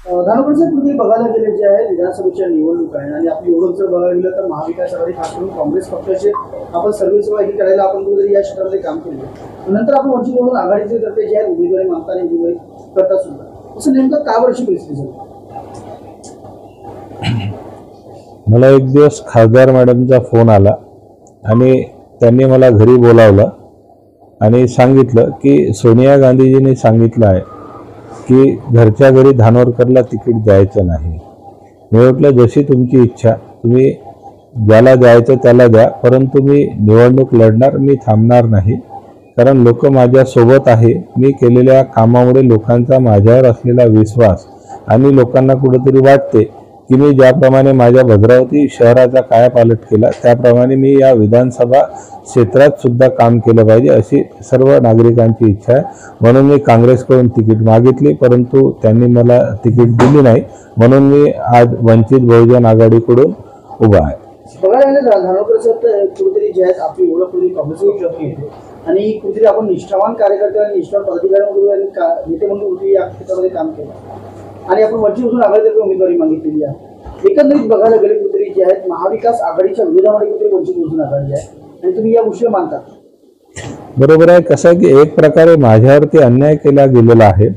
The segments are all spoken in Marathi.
धानोकरचं तुम्ही बघायला गेले जे आहे विधानसभेच्या निवडणूक आहे आणि आपली ओळख जर बघायला गेलं तर महाविकास आघाडी खास करून काँग्रेस पक्षाचे आपण सर्व्हिसेवा ही करायला आपण कुठेतरी या क्षेत्रामध्ये काम केलं नंतर आपण वंचित म्हणून आघाडीचे तर्फे जे आहे उमेदवारी मागताना उमेदवारी करता सुद्धा असं नेमकं का वर्षी परिस्थिती झाली? मला एक दिवस खासदार मॅडमचा फोन आला आणि त्यांनी मला घरी बोलावलं आणि सांगितलं की सोनिया गांधीजींनी सांगितलं आहे की घरच्या घरी धानोरकरला तिकीट द्यायचं नाही. मी म्हटलं जशी तुमची इच्छा, तुम्ही ज्याला द्यायचं त्याला द्या, परंतु मी निवडणूक लढणार, मी थांबणार नाही. कारण लोक माझ्यासोबत आहे. मी केलेल्या कामामुळे लोकांचा माझ्यावर असलेला विश्वास आणि लोकांना कुठेतरी वाटते की मी ज्याप्रमाणे माझ्या भद्रावती शहराचा कायापालट केला त्याप्रमाणे मी या विधानसभा क्षेत्रात सुद्धा काम केलं पाहिजे अशी सर्व नागरिकांची इच्छा आहे. म्हणून मी काँग्रेसकडून तिकीट मागितली, परंतु त्यांनी मला तिकीट दिली नाही. म्हणून मी आज वंचित बहुजन आघाडीकडून उभा आहे. बघायला गेलं धानोकर सर कुठेतरी जे आहेत आपली ओळख कुठेतरी काँग्रेसकडून येते आणि कुठेतरी आपण निष्ठावान कार्यकर्ते आणि निष्ठावान पदाधिकारी नेते म्हणून कुठेतरी या क्षेत्रामध्ये काम केलं आणि आपण वंचितमधून आघाडीतर्फे उमेदवारी मागितलेली आहे. एकंदरीत बघायला गेले कुठेतरी जे आहेत महाविकास आघाडीच्या विरोधामध्ये कुठेतरी वंचितमधून आघाडी आहे आणि तुम्ही या गोष्टी मानता? बरोबर आहे. कसं आहे की एक प्रकारे माझ्यावरती अन्याय केला गेलेला आहे.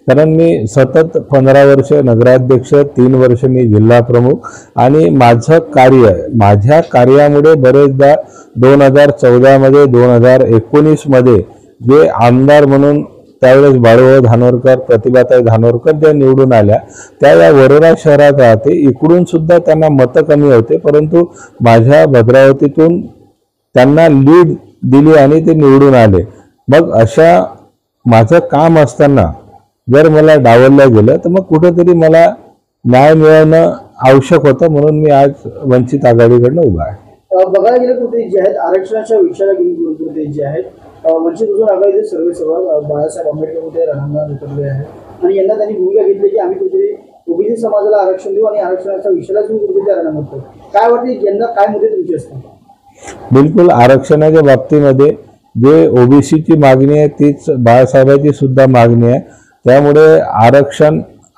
कारण मी सतत 15 वर्ष नगराध्यक्ष, 3 वर्ष मी जिल्हा प्रमुख आणि माझ्या कार्यामुळे बरेचदा 2014 मध्ये 2019 मध्ये जे आमदार म्हणून त्यावेळेस बाळूभाऊ धानोरकर, प्रतिभाताई धानोरकर ज्या निवडून आल्या त्या या वरोरा शहरात राहते. इकडून सुद्धा त्यांना मतं कमी होते, परंतु माझ्या भद्रावतीतून त्यांना लीड दिली आणि ते निवडून आले. मग अशा माझं काम असताना जर मला डावललं गेलं तर मग कुठेतरी मला न्याय मिळवणं आवश्यक होतं. म्हणून मी आज वंचित आघाडीकडनं उभा आहे. बघायला गेलं कुठे जे आहेत आरक्षणाच्या विषयाला घेऊन कुठे जे आहेत वंचित बहुजन आघाडीचे सर्वेसर्वा बाळासाहेब आंबेडकर कुठे रणांगणात उतरले आहे आणि यांना त्यांनी भूमिका घेतली की आम्ही कुठेतरी ओबीसी समाजाला आरक्षण देऊ आणि आरक्षणाच्या विषयाला घेऊन कुठेतरी रणांगणात. काय वाटते यांना काय मुद्दे तुमचे असतात? बिलकुल आरक्षणाच्या बाबतीमध्ये जे ओबीसीची मागणी आहे तीच बाळासाहेबांची सुद्धा मागणी आहे. त्यामुळे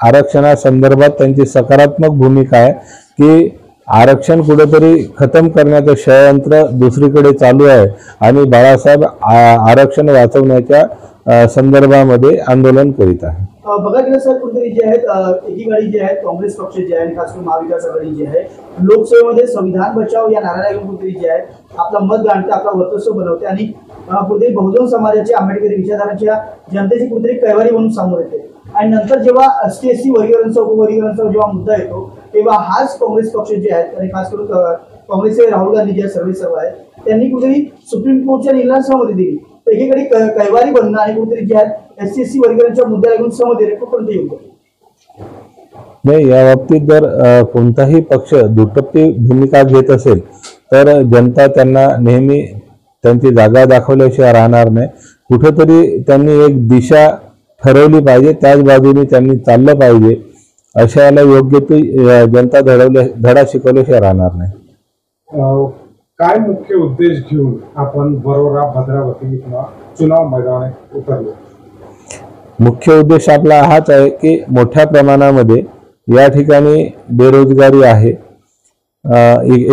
आरक्षणासंदर्भात त्यांची सकारात्मक भूमिका आहे की आरक्षण कुठेतरी खतम करण्याचं षडयंत्र दुसरीकडे चालू आहे आणि बाळासाहेब आरक्षण वाचवण्याच्या संदर्भामध्ये आंदोलन करीत आहे. बघा गेलं सर कुठेतरी जे आहेत एकीकडे जे आहेत काँग्रेस पक्ष जे आहे खास करून महाविकास आघाडी जे आहे लोकसभेमध्ये संविधान बचाव या नाऱ्याला घेऊन कुठेतरी जे आहे आपला मत गाणते, आपला वर्चस्व बनवते आणि कुठेतरी बहुजन समाजाची आंबेडकरी विचारधाराच्या जनतेची कुठेतरी कैवारी म्हणून समोर येते. आणि नंतर जेव्हा ST/SC वर्गीकरणाचा उपवर्गीकरणाचा जेव्हा मुद्दा येतो तेव्हा हाच काँग्रेस पक्ष जे आहेत आणि खास करून काँग्रेसचे राहुल गांधी जे सर्वेसर्वा आहेत त्यांनी कुठेतरी सुप्रीम कोर्टच्या निर्णयाला सहमती दिली. एकीकडे कैवारी बनणं आणि कुठेतरी जे आहेत SC/SC वर्गीकरणाच्या मुद्द्याला घेऊन सहमती देणे कुठपर्यंत येऊ नाही. या बाबतीत जर कोणताही पक्ष दुटप्पी भूमिका घेत असेल तर जनता त्यांना नेहमी त्यांची जागा दाखवल्याशिवाय राहणार नाही. कुठेतरी त्यांनी एक दिशा ठरवली पाहिजे, त्याच बाजूने त्यांनी चाललं पाहिजे. अशाला योग्य ती जनता धडा शिकवल्याशिवाय राहणार नाही. काय मुख्य उद्देश घेऊन आपण वरोरा भद्रावती किंवा चुनाव मैदानात उतरलो? मुख्य उद्देश आपला हाच आहे की मोठ्या प्रमाणामध्ये या ठिकाणी बेरोजगारी आहे.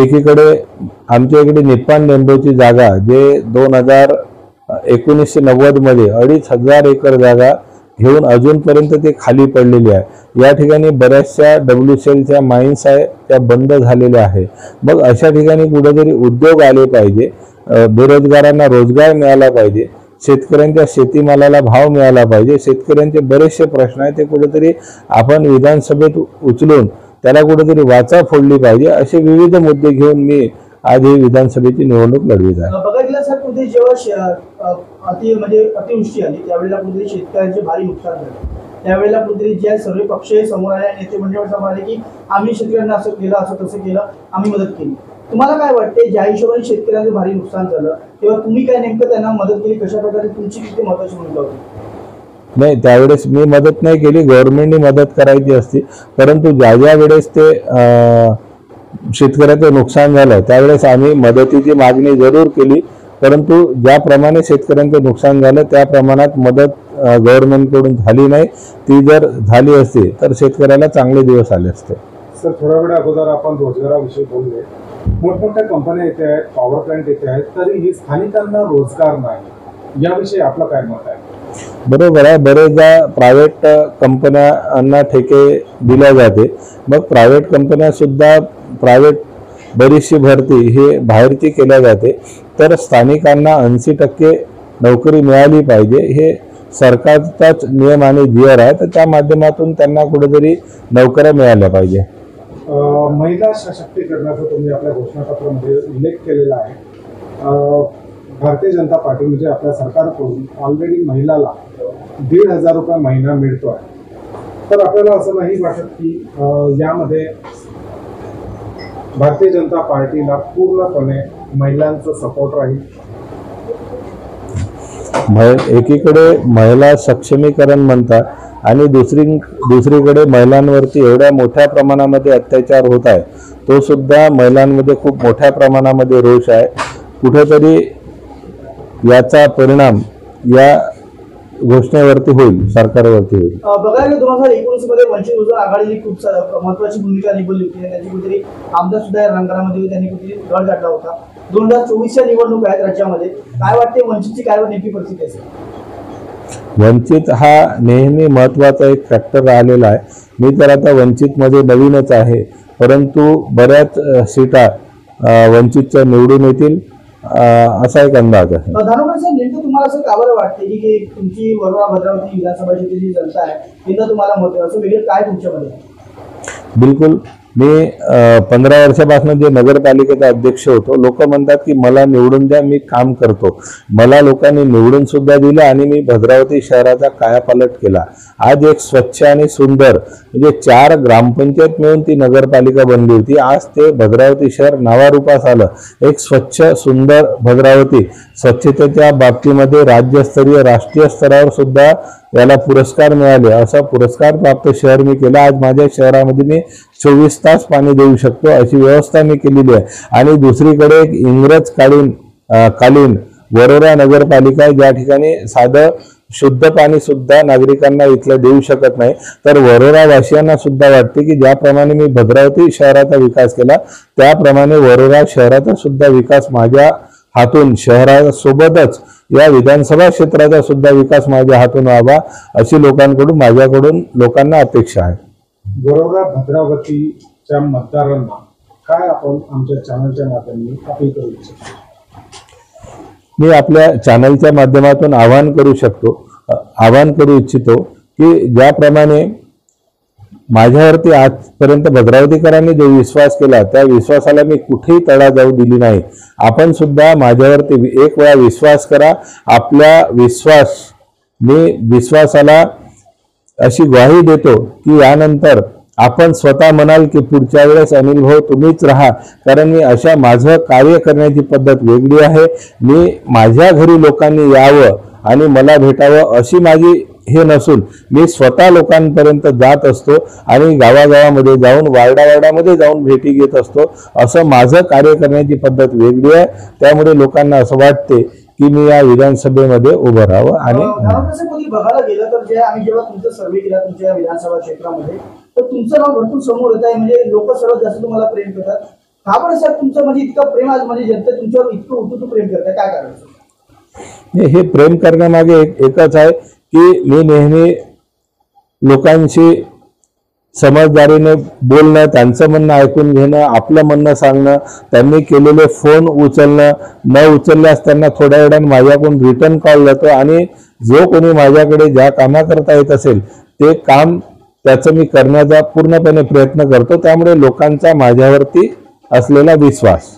एकीकडे आमच्या इकडे निप्पाण लेंबोची जागा जे 1990 मध्ये 2500 एकर जागा घेऊन अजूनपर्यंत ते खाली पडलेली आहे. या ठिकाणी बऱ्याचशा WCLच्या माइन्स आहे त्या बंद झालेल्या आहे. मग अशा ठिकाणी कुठेतरी उद्योग आले पाहिजे, बेरोजगारांना रोजगार मिळाला पाहिजे, शेतकऱ्यांच्या शेतीमालाला भाव मिळाला पाहिजे. शेतकऱ्यांचे बरेचसे प्रश्न आहेत ते कुठेतरी आपण विधानसभेत उचलून त्याला कुठेतरी वाचा फोडली पाहिजे. असे विविध मुद्दे घेऊन मी आज ही विधानसभेची निवडणूक लढवित आहे. बघा गेलं सर कुठे जेव्हा अतिवृष्टी आली त्यावेळेला कुठेतरी शेतकऱ्यांचे भारी नुकसान झालं. त्यावेळेला कुठेतरी जे सर्व पक्ष समोर आले, नेते मंडळ समोर आले की आम्ही शेतकऱ्यांना असं केलं, असं तसं केलं, आम्ही मदत केली. तुम्हाला काय वाटते ज्या हिशोबाने शेतकऱ्यांचं भारी नुकसान झालं तेव्हा तुम्ही काय नेमकं त्यांना मदत केली, कशा प्रकारे तुमची किती महत्वाची भूमिका होती? नाही, त्यावेळेस मी मदत नाही केली, गव्हर्नमेंटनी मदत करायची असती. परंतु ज्या वेळेस ते शेतकऱ्याचं नुकसान झालं त्यावेळेस आम्ही मदतीची मागणी जरूर केली. परंतु ज्याप्रमाणे शेतकऱ्यांचं नुकसान झालं त्या प्रमाणात मदत गव्हर्नमेंटकडून झाली नाही. ती जर झाली असती तर शेतकऱ्याला चांगले दिवस आले असते. सर, थोड्या वेळ अगोदर आपण रोजगाराविषयी बोलले. मोठमोठ्या कंपन्या येथे आहेत, पॉवर प्लांट येथे आहेत, तरीही स्थानिकांना रोजगार नाही. याविषयी आपलं काय मत आहे? बरोबर आहे. बरेचदा प्रायव्हेट कंपन्यांना ठेके दिल्या जाते. मग प्रायव्हेट कंपन्या सुद्धा प्रायव्हेट बरीचशी भरती हे बाहेरची केल्या जाते. तर स्थानिकांना 80% नोकरी मिळाली पाहिजे हे सरकारचाच नियम आणि जीआर आहे. तर त्या माध्यमातून त्यांना कुठेतरी नोकऱ्या मिळाल्या पाहिजे. महिला सशक्तीकरणाचा तुम्ही आपल्या घोषणापत्रामध्ये उल्लेख केलेला आहे. भारतीय जनता पार्टी म्हणजे आपल्या सरकारकडून ऑलरेडी महिलाला 1,500 रुपये महिना मिळतो आहे. तर आपल्याला असं नाही वाटत की यामध्ये भारतीय जनता पार्टीला पूर्णपणे महिलांचा सपोर्ट राहील? एकीकडे महिला सक्षमीकरण म्हणतात आणि दुसरीकडे महिलांवरती एवढ्या मोठ्या प्रमाणामध्ये अत्याचार होत आहे. तो सुद्धा महिलांमध्ये खूप मोठ्या प्रमाणामध्ये रोष आहे. कुठेतरी याचा परिणाम या घोषणेवरती होईल, सरकारवरती होईल. बघायला 2019 मध्ये वंचित बहुजन आघाडीने खूप महत्वाची भूमिका निभावली होती. त्यांची कुठेतरी आमदार सुद्धा या रंगणामध्ये त्यांनी कुठेतरी गड गाठला होता. 2024च्या निवडणूक आहेत राज्यामध्ये. काय वाटते वंचितची काय नेमकी परिस्थिती असेल? वंचित हा नेहमी महत्वाचा एक फॅक्टर राहिलेला आहे. मी तर आता वंचितमध्ये नवीनच आहे, परंतु बऱ्याच सीटा वंचितच्या निवडून येतील असा एक अंदाज आहे. धानोकर साहेब, नेमकं तुम्हाला असं का बरं वाटते की तुमची वरोरा भद्रावती विधानसभा क्षेत्राची जनता आहे तिथं तुम्हाला मत असं वेगळं काय तुमच्यामध्ये? बिलकुल. मी 15 वर्षापासून जे नगरपालिकेचा अध्यक्ष होतो. लोक म्हणतात की मला निवडून द्या, मी काम करतो. मला लोकांनी निवडून सुद्धा दिलं आणि मी भद्रावती शहराचा कायापालट केला. आज एक स्वच्छ आणि सुंदर म्हणजे 4 ग्रामपंचायत मिळून ती नगरपालिका बनली होती. आज ते भद्रावती शहर नावारूपास आलं. एक स्वच्छ सुंदर भद्रावती. स्वच्छतेच्या बाबतीमध्ये राज्यस्तरीय राष्ट्रीय स्तरावर सुद्धा याला पुरस्कार मिळाले. असा पुरस्कार प्राप्त शहर मी केला. आज माझ्या शहरामध्ये मी 24 तास पाणी देऊ शकतो अशी व्यवस्था मी केलेली आहे. आणि दुसरीकडे एक इंग्रज कालीन वरोरा नगरपालिका आहे, ज्या ठिकाणी साधं शुद्ध पाणी सुद्धा नागरिकांना इथलं देऊ शकत नाही. तर वरोरा वासियांना सुद्धा वाटते की ज्याप्रमाणे मी भद्रावती शहराचा विकास केला त्याप्रमाणे वरोरा शहराचा सुद्धा विकास माझ्या हातून, शहरासोबतच या विधानसभा क्षेत्राचा सुद्धा विकास माझ्या हातून व्हावा अशी माझ्याकडून लोकांना अपेक्षा आहे. वरोरा भद्रावतीच्या मतदारांना काय आपण आमच्या चॅनलच्या माध्यमातून अपील करू इच्छितो? मी आपल्या चॅनलच्या माध्यमातून आवाहन करू इच्छितो की ज्याप्रमाणे माझ्यावरती आजपर्यंत भद्रावतीकरांनी जो विश्वास केला त्या विश्वासाला मी कुठेही तडा जाऊ दिली नाही. आपण सुद्धा माझ्यावरती एक वेळा विश्वास करा. आपल्या विश्वासाला अशी ग्वाही देतो की यानंतर आपण स्वतः म्हणाल की पुढच्या वेळेस अनिल भाऊ तुम्हीच राहा, कारण मी माझं कार्य करण्याची पद्धत वेगळी आहे. मी माझ्या घरी लोकांनी यावं आणि मला भेटावं अशी माझी हे नसून मी स्वतः लोकांपर्यंत जात असतो आणि गावागावामध्ये जाऊन वार्डावार्डामध्ये जाऊन भेटी घेत असतो. असं माझं कार्य करण्याची पद्धत वेगळी आहे. त्यामुळे लोकांना असं वाटते की मी या विधानसभेमध्ये उभं राहावं. आणि बघायला गेलं तर आम्ही जेव्हा तुमचा सर्वे केला तुमच्या विधानसभा क्षेत्रामध्ये तर तुमचं नाव भरपूर समोर येत आहे. म्हणजे लोक सर्वात जास्त तुम्हाला प्रेम करतात. का बरं साहेब तुमचं म्हणजे इतकं प्रेम आज म्हणजे जनता तुमच्यावर इतकं उतू प्रेम करताय, काय कारण? हे प्रेम करण्यामागे एकच आहे की मी नेहमी लोकांशी समजदारीने बोलणं, त्यांचं म्हणणं ऐकून घेणं, आपलं म्हणणं सांगणं, त्यांनी केलेले फोन उचलणं, न उचलल्यास त्यांना थोड्या वेळाने माझ्याकडून रिटर्न कॉल जातो आणि जो कोणी माझ्याकडे ज्या कामाकरता येत असेल ते काम त्याचं मी करण्याचा पूर्णपणे प्रयत्न करतो. त्यामुळे लोकांचा माझ्यावरती असलेला विश्वास